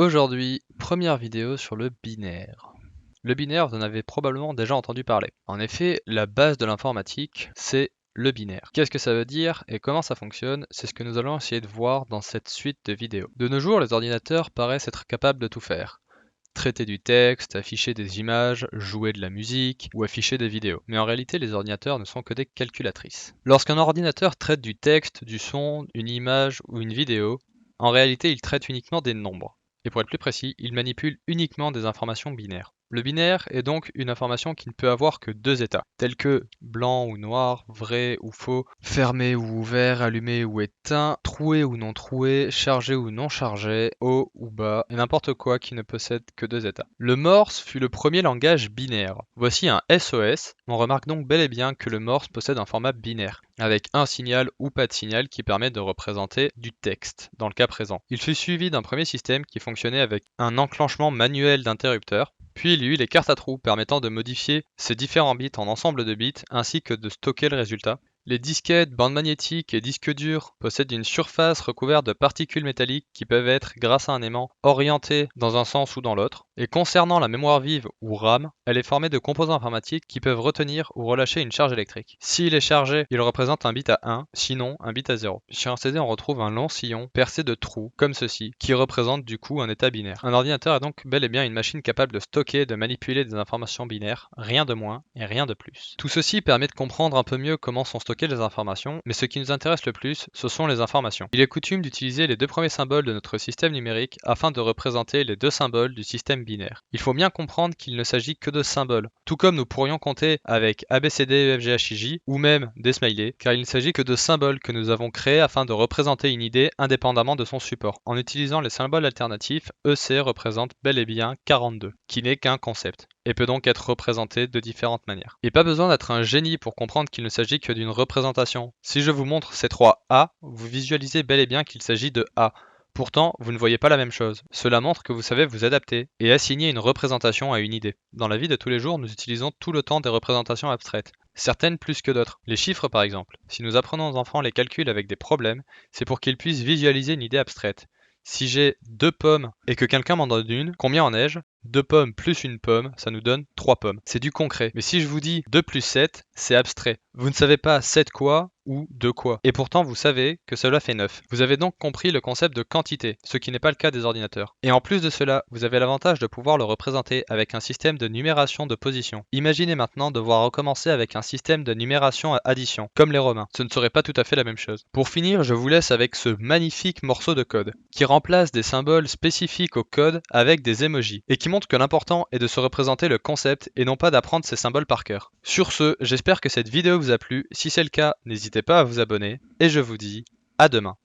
Aujourd'hui, première vidéo sur le binaire. Le binaire, vous en avez probablement déjà entendu parler. En effet, la base de l'informatique, c'est le binaire. Qu'est-ce que ça veut dire et comment ça fonctionne? C'est ce que nous allons essayer de voir dans cette suite de vidéos. De nos jours, les ordinateurs paraissent être capables de tout faire. Traiter du texte, afficher des images, jouer de la musique ou afficher des vidéos. Mais en réalité, les ordinateurs ne sont que des calculatrices. Lorsqu'un ordinateur traite du texte, du son, une image ou une vidéo, en réalité, il traite uniquement des nombres. Et pour être plus précis, il manipule uniquement des informations binaires. Le binaire est donc une information qui ne peut avoir que deux états, tels que blanc ou noir, vrai ou faux, fermé ou ouvert, allumé ou éteint, troué ou non troué, chargé ou non chargé, haut ou bas, et n'importe quoi qui ne possède que deux états. Le Morse fut le premier langage binaire. Voici un SOS. On remarque donc bel et bien que le Morse possède un format binaire, avec un signal ou pas de signal qui permet de représenter du texte, dans le cas présent. Il fut suivi d'un premier système qui fonctionnait avec un enclenchement manuel d'interrupteurs, puis il y eut les cartes à trous permettant de modifier ces différents bits en ensemble de bits ainsi que de stocker le résultat. Les disquettes, bandes magnétiques et disques durs possèdent une surface recouverte de particules métalliques qui peuvent être, grâce à un aimant, orientées dans un sens ou dans l'autre. Et concernant la mémoire vive ou RAM, elle est formée de composants informatiques qui peuvent retenir ou relâcher une charge électrique. S'il est chargé, il représente un bit à 1, sinon un bit à 0. Sur un CD, on retrouve un long sillon percé de trous, comme ceci, qui représente du coup un état binaire. Un ordinateur est donc bel et bien une machine capable de stocker et de manipuler des informations binaires, rien de moins et rien de plus. Tout ceci permet de comprendre un peu mieux comment sont stockées les informations, mais ce qui nous intéresse le plus, ce sont les informations. Il est coutume d'utiliser les deux premiers symboles de notre système numérique afin de représenter les deux symboles du système binaire. Il faut bien comprendre qu'il ne s'agit que de symboles, tout comme nous pourrions compter avec ABCD, EFGHIJ ou même des smileys, car il ne s'agit que de symboles que nous avons créés afin de représenter une idée indépendamment de son support. En utilisant les symboles alternatifs, EC représente bel et bien 42, qui n'est qu'un concept, et peut donc être représenté de différentes manières. Et pas besoin d'être un génie pour comprendre qu'il ne s'agit que d'une représentation. Si je vous montre ces trois A, vous visualisez bel et bien qu'il s'agit de A. Pourtant, vous ne voyez pas la même chose. Cela montre que vous savez vous adapter et assigner une représentation à une idée. Dans la vie de tous les jours, nous utilisons tout le temps des représentations abstraites, certaines plus que d'autres. Les chiffres par exemple. Si nous apprenons aux enfants les calculs avec des problèmes, c'est pour qu'ils puissent visualiser une idée abstraite. Si j'ai 2 pommes et que quelqu'un m'en donne une, combien en ai-je? 2 pommes plus une pomme, ça nous donne 3 pommes. C'est du concret. Mais si je vous dis 2 plus 7, c'est abstrait. Vous ne savez pas 7 quoi ou 2 quoi. Et pourtant, vous savez que cela fait 9. Vous avez donc compris le concept de quantité, ce qui n'est pas le cas des ordinateurs. Et en plus de cela, vous avez l'avantage de pouvoir le représenter avec un système de numération de position. Imaginez maintenant devoir recommencer avec un système de numération à addition, comme les Romains. Ce ne serait pas tout à fait la même chose. Pour finir, je vous laisse avec ce magnifique morceau de code, qui remplace des symboles spécifiques au code avec des emojis, et qui montre que l'important est de se représenter le concept et non pas d'apprendre ces symboles par cœur. Sur ce, j'espère que cette vidéo vous a plu. Si c'est le cas, n'hésitez pas à vous abonner, et je vous dis à demain.